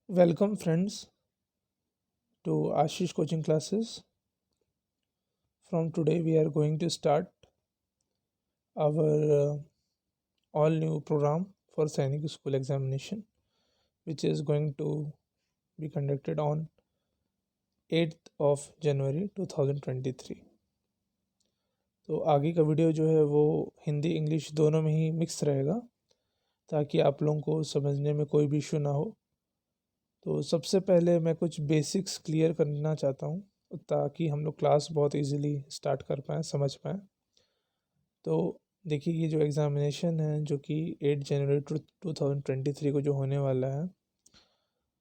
Welcome, friends, to Ashish coaching classes. From today, we are going to start our all new program for Sainik School examination, which is going to be conducted on 8th of January 2023. तो आगे का video जो है वो Hindi English दोनों में ही mix रहेगा ताकि आप लोगों को समझने में कोई भी इशू ना हो। तो सबसे पहले मैं कुछ बेसिक्स क्लियर करना चाहता हूँ ताकि हम लोग क्लास बहुत इजीली स्टार्ट कर पाएँ, समझ पाएँ। तो देखिए, ये जो एग्ज़ामिनेशन है जो कि 8 जनवरी 2023 को जो होने वाला है,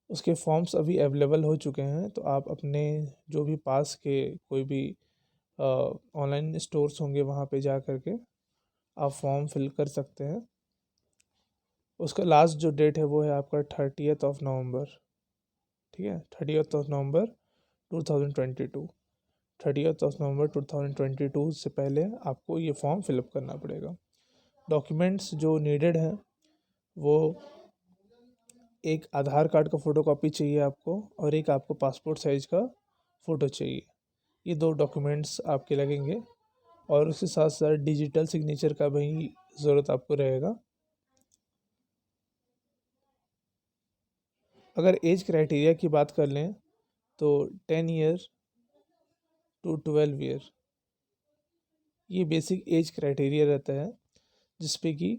उसके फॉर्म्स अभी अवेलेबल हो चुके हैं। तो आप अपने जो भी पास के कोई भी ऑनलाइन स्टोर्स होंगे वहाँ पे जा कर के आप फॉर्म फिल कर सकते हैं। उसका लास्ट जो डेट है वो है आपका 30th ऑफ नवंबर। ठीक है, 30th of November 2022। 30th of November 2022 से पहले आपको ये फॉर्म फिलअप करना पड़ेगा। डॉक्यूमेंट्स जो नीडेड हैं वो एक आधार कार्ड का फ़ोटो कॉपी चाहिए आपको, और एक आपको पासपोर्ट साइज़ का फ़ोटो चाहिए। ये दो डॉक्यूमेंट्स आपके लगेंगे, और उसके साथ साथ डिजिटल सिग्नेचर का भी ज़रूरत आपको रहेगा। अगर एज क्राइटेरिया की बात कर लें तो 10 ईयर टू 12 ईयर ये बेसिक एज क्राइटेरिया रहता है, जिस पे कि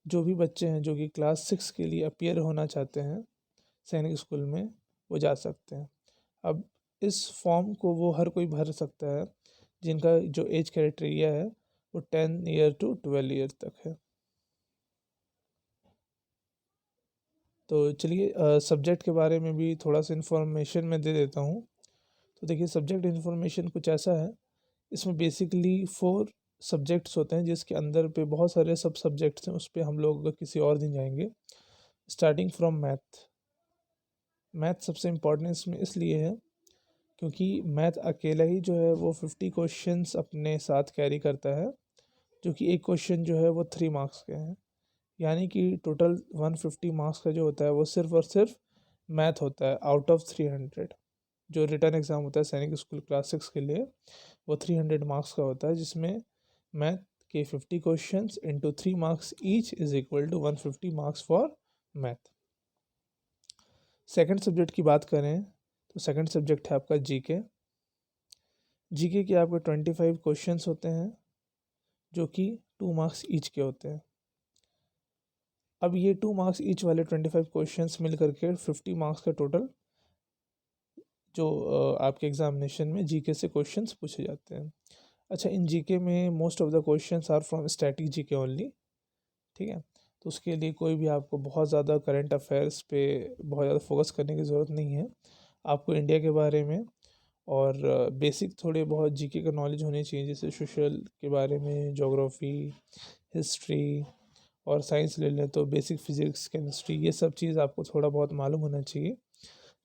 जो भी बच्चे हैं जो कि क्लास 6 के लिए अपीयर होना चाहते हैं सैनिक स्कूल में, वो जा सकते हैं। अब इस फॉर्म को वो हर कोई भर सकता है जिनका जो एज क्राइटेरिया है वो 10 ईयर टू 12 ईयर तक है। तो चलिए, सब्जेक्ट के बारे में भी थोड़ा सा इन्फॉर्मेशन मैं दे देता हूँ। तो देखिए, सब्जेक्ट इन्फॉर्मेशन कुछ ऐसा है, इसमें बेसिकली 4 सब्जेक्ट्स होते हैं जिसके अंदर पे बहुत सारे सब सब्जेक्ट्स हैं, उस पर हम लोग किसी और दिन जाएंगे। Starting from math. मैथ सबसे इम्पोर्टेंट इसमें इसलिए है क्योंकि मैथ अकेला ही जो है वो 50 क्वेश्चंस अपने साथ कैरी करता है, जो कि एक क्वेश्चन जो है वो 3 मार्क्स के हैं। यानी कि टोटल 150 मार्क्स का जो होता है वो सिर्फ और सिर्फ मैथ होता है आउट ऑफ 300। जो रिटर्न एग्ज़ाम होता है सैनिक स्कूल क्लास 6 के लिए वो 300 मार्क्स का होता है, जिसमें मैथ के 50 questions into 3 marks each is equal to 150 marks for math. Second subject की बात करें तो सेकंड सब्जेक्ट है आपका जीके। जीके के आपके 25 क्वेश्चंस होते हैं जो कि 2 मार्क्स ईच के होते हैं। अब ये 2 मार्क्स ईच वाले 25 क्वेश्चंस मिल करके 50 मार्क्स का टोटल जो आपके एग्जामिनेशन में जीके से क्वेश्चंस पूछे जाते हैं। अच्छा, इन जीके में most of the questions are from static GK only. ठीक है, तो उसके लिए कोई भी आपको बहुत ज़्यादा करंट अफेयर्स पे बहुत ज़्यादा फोकस करने की ज़रूरत नहीं है। आपको इंडिया के बारे में और बेसिक थोड़े बहुत जीके का नॉलेज होनी चाहिए, जैसे सोशल के बारे में, ज्योग्राफी, हिस्ट्री, और साइंस ले लें तो बेसिक फिजिक्स, केमिस्ट्री, ये सब चीज़ आपको थोड़ा बहुत मालूम होना चाहिए।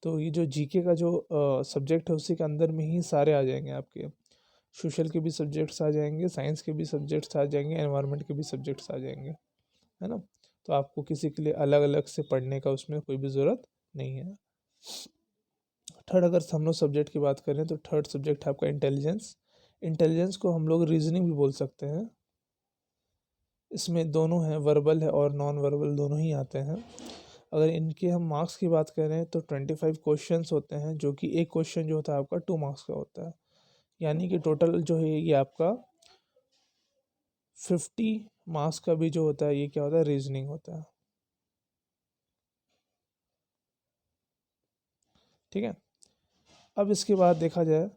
तो ये जो जीके का जो सब्जेक्ट है उसी के अंदर में ही सारे आ जाएंगे आपके। सोशल के भी सब्जेक्ट्स आ जाएंगे, साइंस के भी सब्जेक्ट्स आ जाएंगे, एनवायरनमेंट के भी सब्जेक्ट्स आ जाएंगे, है ना। तो आपको किसी के लिए अलग अलग से पढ़ने का उसमें कोई भी ज़रूरत नहीं है। थर्ड, अगर हम लोग सब्जेक्ट की बात करें तो थर्ड सब्जेक्ट है आपका इंटेलिजेंस। इंटेलिजेंस को हम लोग रीजनिंग भी बोल सकते हैं। इसमें दोनों हैं, वर्बल है और नॉन वर्बल, दोनों ही आते हैं। अगर इनके हम मार्क्स की बात करें तो 25 क्वेश्चंस होते हैं, जो कि एक क्वेश्चन जो होता है आपका 2 मार्क्स का होता है। यानी कि टोटल जो है ये आपका 50 मार्क्स का भी जो होता है ये क्या होता है, रीजनिंग होता है। ठीक है, अब इसके बाद देखा जाए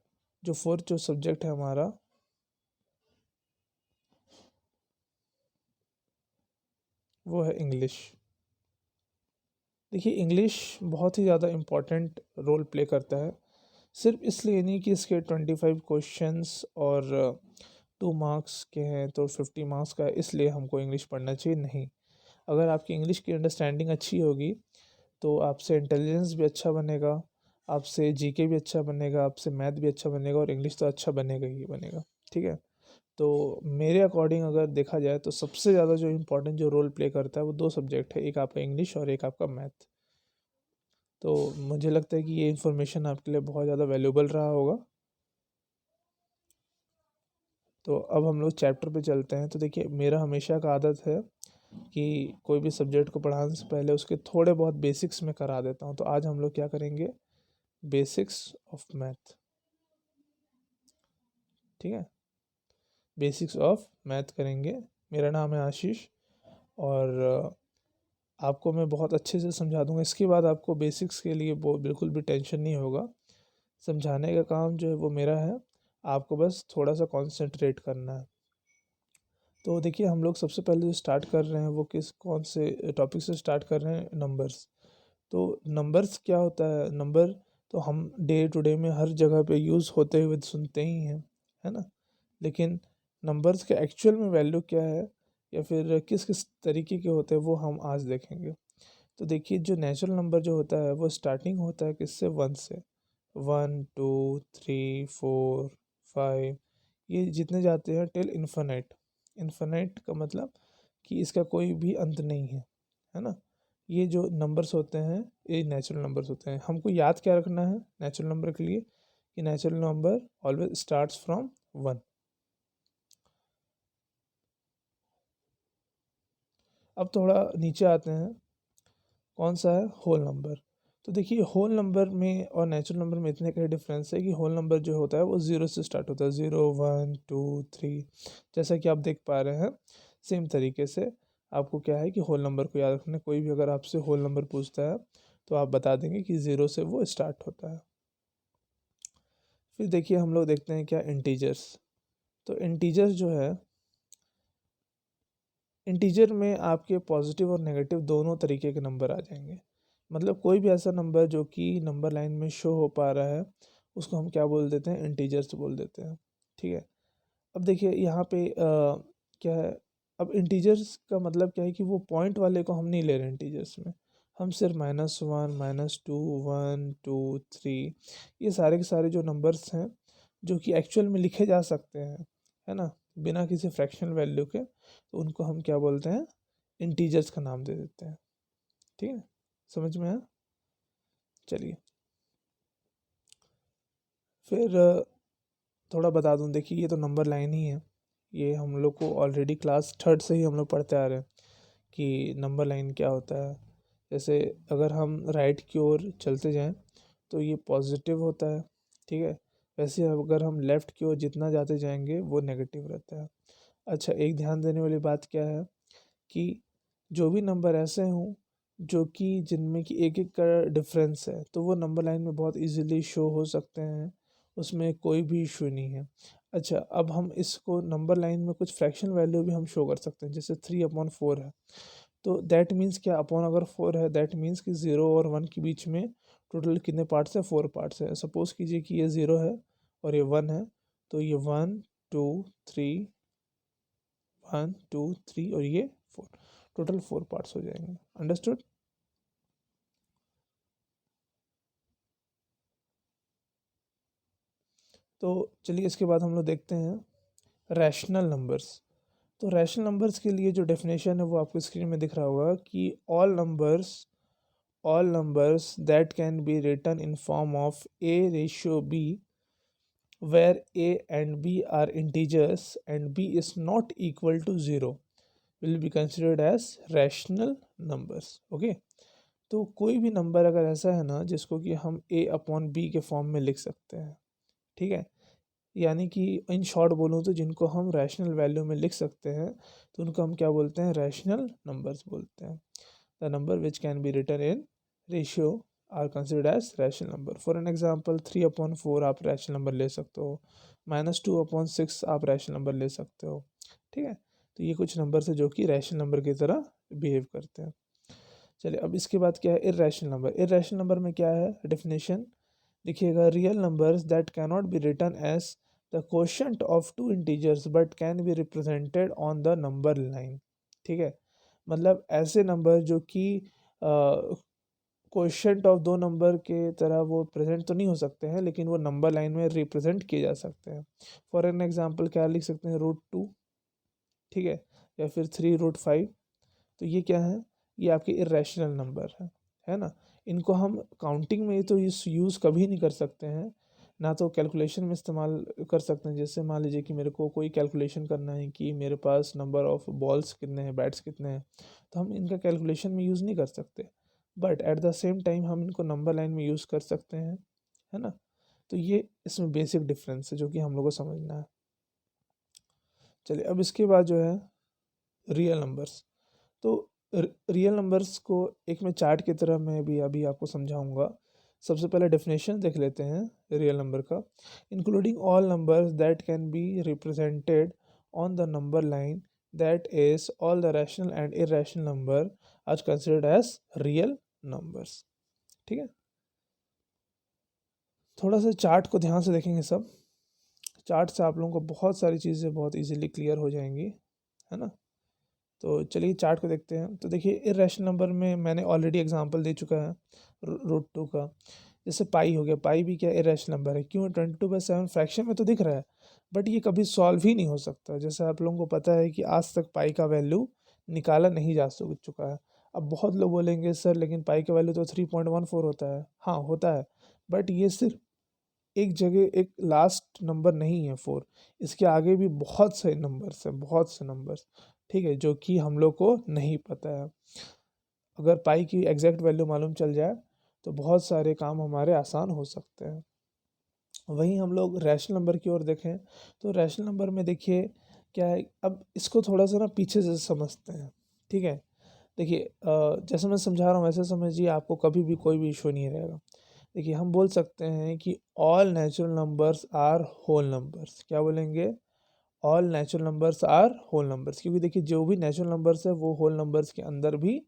जो फोर्थ जो सब्जेक्ट है हमारा, वो है इंग्लिश। देखिए, इंग्लिश बहुत ही ज़्यादा इम्पोर्टेंट रोल प्ले करता है। सिर्फ इसलिए नहीं कि इसके 25 क्वेश्चंस और 2 मार्क्स के हैं तो 50 मार्क्स का है इसलिए हमको इंग्लिश पढ़ना चाहिए, नहीं। अगर आपकी इंग्लिश की अंडरस्टैंडिंग अच्छी होगी तो आपसे इंटेलिजेंस भी अच्छा बनेगा, आपसे जीके भी अच्छा बनेगा, आपसे मैथ भी अच्छा बनेगा, और इंग्लिश तो अच्छा बनेगा ही बनेगा। ठीक है, तो मेरे अकॉर्डिंग अगर देखा जाए तो सबसे ज़्यादा जो इम्पोर्टेंट जो रोल प्ले करता है वो 2 सब्जेक्ट है, एक आपका इंग्लिश और एक आपका मैथ। तो मुझे लगता है कि ये इन्फॉर्मेशन आपके लिए बहुत ज़्यादा वैल्यूबल रहा होगा। तो अब हम लोग चैप्टर पे चलते हैं। तो देखिए, मेरा हमेशा का आदत है कि कोई भी सब्जेक्ट को पढ़ाने से पहले उसके थोड़े बहुत बेसिक्स में करा देता हूँ। तो आज हम लोग क्या करेंगे, बेसिक्स ऑफ मैथ। ठीक है, बेसिक्स ऑफ मैथ करेंगे। मेरा नाम है आशीष और आपको मैं बहुत अच्छे से समझा दूंगा। इसके बाद आपको बेसिक्स के लिए वो बिल्कुल भी टेंशन नहीं होगा। समझाने का काम जो है वो मेरा है, आपको बस थोड़ा सा कॉन्सेंट्रेट करना है। तो देखिए, हम लोग सबसे पहले जो स्टार्ट कर रहे हैं वो कौन से टॉपिक से स्टार्ट कर रहे हैं, नंबर्स। तो नंबर्स क्या होता है, नंबर तो हम डे टू डे में हर जगह पे यूज़ होते हुए सुनते ही हैं, है ना। लेकिन नंबर्स के एक्चुअल में वैल्यू क्या है या फिर किस किस तरीके के होते हैं वो हम आज देखेंगे। तो देखिए, जो नेचुरल नंबर जो होता है वो स्टार्टिंग होता है किससे, वन से। 1 2 3 4 5, ये जितने जाते हैं टिल इन्फिनिट। इन्फिनिट का मतलब कि इसका कोई भी अंत नहीं है ना। ये जो नंबर्स होते हैं ये नेचुरल नंबर्स होते हैं। हमको याद क्या रखना है नेचुरल नंबर के लिए, कि natural number always starts from 1। अब थोड़ा नीचे आते हैं, कौन सा है, होल नंबर। तो देखिए, होल नंबर में और नेचुरल नंबर में इतने का डिफरेंस है कि होल नंबर जो होता है वो ज़ीरो से स्टार्ट होता है, 0 1 2 3। जैसा कि आप देख पा रहे हैं, सेम तरीके से आपको क्या है कि होल नंबर को याद रखना है। कोई भी अगर आपसे होल नंबर पूछता है तो आप बता देंगे कि ज़ीरो से वो स्टार्ट होता है। फिर देखिए, हम लोग देखते हैं क्या, इंटीजर्स। तो इंटीजर्स जो है, इंटीजर में आपके पॉजिटिव और नेगेटिव दोनों तरीके के नंबर आ जाएंगे। मतलब कोई भी ऐसा नंबर जो कि नंबर लाइन में शो हो पा रहा है उसको हम क्या बोल देते हैं, इंटीजर्स बोल देते हैं। ठीक है, अब देखिए यहाँ पे क्या है, अब इंटीजर्स का मतलब क्या है कि वो पॉइंट वाले को हम नहीं ले रहे इंटीजर्स में। हम सिर्फ -1 -2 1 2 3, ये सारे के सारे जो नंबर्स हैं जो कि एक्चुअल में लिखे जा सकते हैं, है ना, बिना किसी फ्रैक्शनल वैल्यू के, तो उनको हम क्या बोलते हैं, इंटीजर्स का नाम दे देते हैं। ठीक है, समझ में आया। चलिए, फिर थोड़ा बता दूं। देखिए, ये तो नंबर लाइन ही है, ये हम लोग को ऑलरेडी क्लास थर्ड से ही हम लोग पढ़ते आ रहे हैं कि नंबर लाइन क्या होता है। जैसे अगर हम राइट की ओर चलते जाएं तो ये पॉजिटिव होता है, ठीक है। वैसे अगर हम लेफ़्ट की ओर जितना जाते जाएंगे वो नेगेटिव रहता है। अच्छा, एक ध्यान देने वाली बात क्या है कि जो भी नंबर ऐसे हों जो कि जिनमें कि एक एक का डिफरेंस है तो वो नंबर लाइन में बहुत इजीली शो हो सकते हैं, उसमें कोई भी इशू नहीं है। अच्छा, अब हम इसको नंबर लाइन में कुछ फ्रैक्शन वैल्यू भी हम शो कर सकते हैं, जैसे 3/4 है। तो दैट मीन्स क्या, अपॉन अगर 4 है दैट मीन्स कि 0 और 1 के बीच में टोटल कितने पार्ट्स है, 4 पार्ट्स है। सपोज कीजिए कि ये 0 है और ये 1 है, तो ये 1 2 3, 1 2 3 और ये 4, टोटल 4 पार्ट्स हो जाएंगे। अंडरस्टूड। तो चलिए, इसके बाद हम लोग देखते हैं रैशनल नंबर्स। तो रैशनल नंबर्स के लिए जो डेफिनेशन है वो आपको स्क्रीन में दिख रहा होगा कि all numbers that can be written in form of a/b, where a and b are integers and b is not equal to 0, will be considered as rational numbers. Okay, तो कोई भी नंबर अगर ऐसा है ना जिसको कि हम a/b के फॉर्म में लिख सकते हैं, ठीक है, यानी कि इन शॉर्ट बोलूँ तो जिनको हम रैशनल वैल्यू में लिख सकते हैं तो उनको हम क्या बोलते हैं, रैशनल नंबर्स बोलते हैं। The number which can be written in ratio are considered as rational number. For an example, 3/4 आप रैशनल नंबर ले सकते हो, -2/6 आप रैशनल नंबर ले सकते हो। ठीक है, तो ये कुछ नंबर है जो कि रैशनल नंबर की तरह बिहेव करते हैं। चलिए, अब इसके बाद क्या है, इर्रेशनल नंबर। इर्रेशनल नंबर में क्या है डेफिनेशन, देखिएगा, real numbers that cannot be written as the quotient of two integers but can be represented on the number line. ठीक है, मतलब ऐसे नंबर जो कि क्वोशंट ऑफ दो नंबर के तरह वो प्रेजेंट तो नहीं हो सकते हैं लेकिन वो नंबर लाइन में रिप्रेजेंट किए जा सकते हैं। फॉर एन एग्जांपल क्या लिख सकते हैं, √2, ठीक है, या फिर 3√5। तो ये क्या है, ये आपके इरेशनल नंबर है ना। इनको हम काउंटिंग में तो यूज़ कभी नहीं कर सकते हैं, ना तो कैलकुलेशन में इस्तेमाल कर सकते हैं। जैसे मान लीजिए कि मेरे को कोई कैलकुलेशन करना है कि मेरे पास नंबर ऑफ़ बॉल्स कितने हैं, बैट्स कितने हैं, तो हम इनका कैलकुलेशन में यूज़ नहीं कर सकते, but at the same time हम इनको नंबर लाइन में यूज़ कर सकते हैं, है ना। तो ये इसमें बेसिक डिफरेंस है जो कि हम लोग को समझना है। चलिए अब इसके बाद जो है रियल नंबर्स। तो रियल नंबर्स को एक मैं चार्ट की तरह मैं भी अभी आपको समझाऊंगा। सबसे पहले डेफिनेशन देख लेते हैं रियल नंबर का। Including all numbers that can be represented on the number line, that is all the rational and irrational number are considered as real numbers. ठीक है, थोड़ा सा चार्ट को ध्यान से देखेंगे सब। चार्ट से आप लोगों को बहुत सारी चीज़ें बहुत इजीली क्लियर हो जाएंगी, है ना। तो चलिए चार्ट को देखते हैं। तो देखिए इरेशनल नंबर में मैंने ऑलरेडी एग्जांपल दे चुका है रूट 2 का। जैसे पाई हो गया, पाई भी क्या इरेशनल नंबर है, क्यों 22/7 फ्रैक्शन में तो दिख रहा है, बट ये कभी सॉल्व ही नहीं हो सकता। जैसे आप लोगों को पता है कि आज तक पाई का वैल्यू निकाला नहीं जा चुका है। अब बहुत लोग बोलेंगे सर लेकिन पाई का वैल्यू तो 3.14 होता है। हाँ होता है, बट ये सिर्फ एक जगह एक लास्ट नंबर नहीं है 4, इसके आगे भी बहुत से नंबर्स हैं, बहुत से नंबर्स, ठीक है, जो कि हम लोग को नहीं पता है। अगर पाई की एग्जैक्ट वैल्यू मालूम चल जाए तो बहुत सारे काम हमारे आसान हो सकते हैं। वहीं हम लोग रैशनल नंबर की ओर देखें तो रैशनल नंबर में देखिए क्या है। अब इसको थोड़ा सा ना पीछे से समझते हैं, ठीक है। देखिए जैसे मैं समझा रहा हूँ वैसे समझिए, आपको कभी भी कोई भी इशू नहीं रहेगा। देखिए हम बोल सकते हैं कि all natural numbers are whole numbers. क्या बोलेंगे? All natural numbers are whole numbers, क्योंकि देखिए जो भी नेचुरल नंबर्स है वो होल नंबर्स के अंदर भी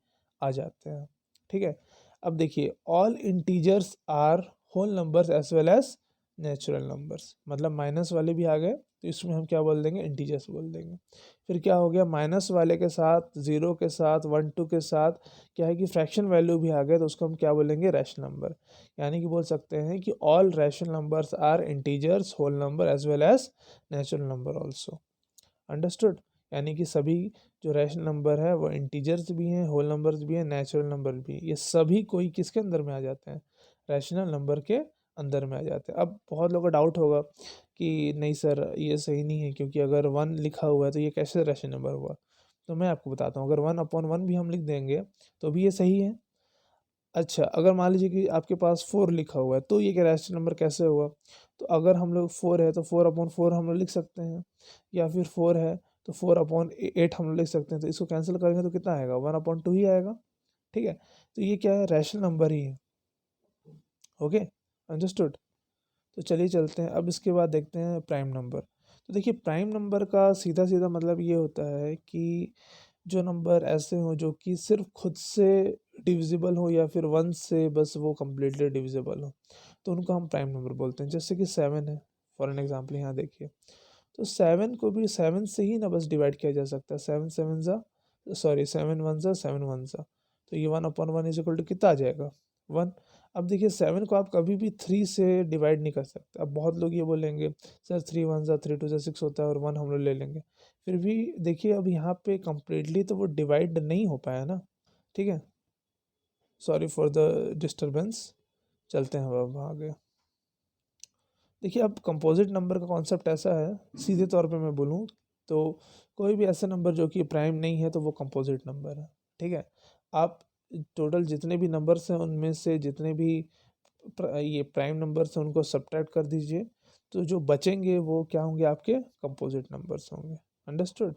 आ जाते हैं, ठीक है। अब देखिए all integers are whole numbers as well as natural numbers, मतलब माइनस वाले भी आ गए तो इसमें हम क्या बोल देंगे? इंटीजर्स बोल देंगे। फिर क्या हो गया? माइनस वाले के साथ, ज़ीरो के साथ, 1 2 के साथ क्या है कि फ्रैक्शन वैल्यू भी आ गए तो उसको हम क्या बोलेंगे? Rational number. यानी कि बोल सकते हैं कि all rational numbers are integers, whole number as well as natural number also. Understood? यानी कि सभी जो रैशनल नंबर है वो इंटीजर्स भी हैं, होल नंबर्स भी हैं, नेचुरल नंबर भी हैं। ये सभी कोई किसके अंदर में आ जाते हैं? रैशनल नंबर के अंदर में आ जाते हैं। अब बहुत लोगों का डाउट होगा कि नहीं सर ये सही नहीं है, क्योंकि अगर 1 लिखा हुआ है तो ये कैसे रैशनल नंबर हुआ? तो मैं आपको बताता हूँ, अगर 1/1 भी हम लिख देंगे तो भी ये सही है। अच्छा, अगर मान लीजिए कि आपके पास 4 लिखा हुआ है तो ये क्या रैशनल नंबर कैसे हुआ? तो अगर हम लोग 4 है तो 4/4 हम लोग लिख सकते हैं, या फिर 4 है तो 4/8 हम लोग लिख सकते हैं। तो इसको कैंसिल करेंगे तो कितना आएगा? 1/2 ही आएगा, ठीक है। तो ये क्या है? रैशनल नंबर ही है। Okay, understood. तो चलिए चलते हैं, अब इसके बाद देखते हैं प्राइम नंबर। तो देखिए प्राइम नंबर का सीधा सीधा मतलब ये होता है कि जो नंबर ऐसे हो जो कि सिर्फ खुद से डिविजिबल हो, या फिर वन से बस वो कम्प्लीटली डिविजिबल हो, तो उनको हम प्राइम नंबर बोलते हैं। जैसे कि 7 है फॉर एन एग्जांपल, यहाँ देखिए। तो 7 को भी 7 से ही ना बस डिवाइड किया जा सकता है। 7 7 ज़ा तो ये 1/1 इज इक्वल टू कितना आ जाएगा? 1। अब देखिए 7 को आप कभी भी 3 से डिवाइड नहीं कर सकते। अब बहुत लोग ये बोलेंगे सर 3 1 ज़ा 3 2 ज़ा 6 होता है और 1 हम लोग ले लेंगे। फिर भी देखिए अब यहाँ पे कंप्लीटली तो वो डिवाइड नहीं हो पाया ना, ठीक है। Sorry for the disturbance. चलते हैं अब आगे। देखिए अब कंपोजिट नंबर का कॉन्सेप्ट ऐसा है, सीधे तौर पे मैं बोलूँ तो कोई भी ऐसा नंबर जो कि प्राइम नहीं है तो वो कंपोजिट नंबर है, ठीक है। आप टोटल जितने भी नंबर्स हैं उनमें से जितने भी ये प्राइम नंबर्स हैं उनको सब्ट्रैक्ट कर दीजिए, तो जो बचेंगे वो क्या होंगे? आपके कंपोजिट नंबर्स होंगे। अंडरस्टूड?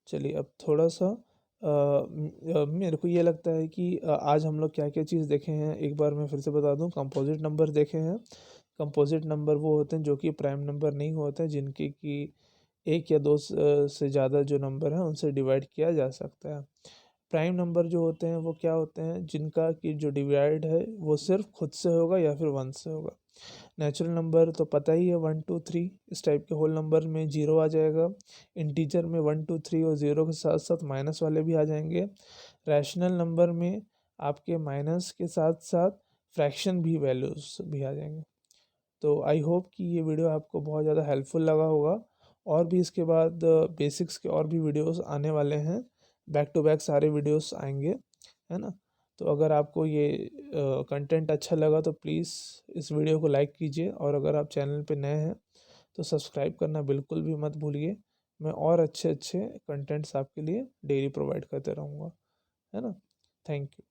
चलिए अब थोड़ा सा मेरे को ये लगता है कि आज हम लोग क्या क्या चीज़ देखे हैं एक बार मैं फिर से बता दूं। कंपोजिट नंबर देखे हैं। कंपोजिट नंबर वो होते हैं जो कि प्राइम नंबर नहीं होते हैं, जिनकी कि एक या दो से ज़्यादा जो नंबर हैं उनसे डिवाइड किया जा सकता है। प्राइम नंबर जो होते हैं वो क्या होते हैं? जिनका कि जो डिवाइड है वो सिर्फ खुद से होगा या फिर वन से होगा। नेचुरल नंबर तो पता ही है 1 2 3, इस टाइप के होल नंबर में जीरो आ जाएगा। इंटीजर में 1 2 3 और ज़ीरो के साथ साथ माइनस वाले भी आ जाएंगे। रैशनल नंबर में आपके माइनस के साथ साथ फ्रैक्शन भी वैल्यूज भी आ जाएंगे। तो आई होप कि ये वीडियो आपको बहुत ज़्यादा हेल्पफुल लगा होगा। और भी इसके बाद बेसिक्स के और भी वीडियोस आने वाले हैं, बैक टू बैक सारे वीडियोस आएंगे, है ना। तो अगर आपको ये कंटेंट अच्छा लगा तो प्लीज़ इस वीडियो को लाइक कीजिए, और अगर आप चैनल पे नए हैं तो सब्सक्राइब करना बिल्कुल भी मत भूलिए। मैं और अच्छे अच्छे कंटेंट्स आपके लिए डेली प्रोवाइड करते रहूँगा, है ना। Thank you.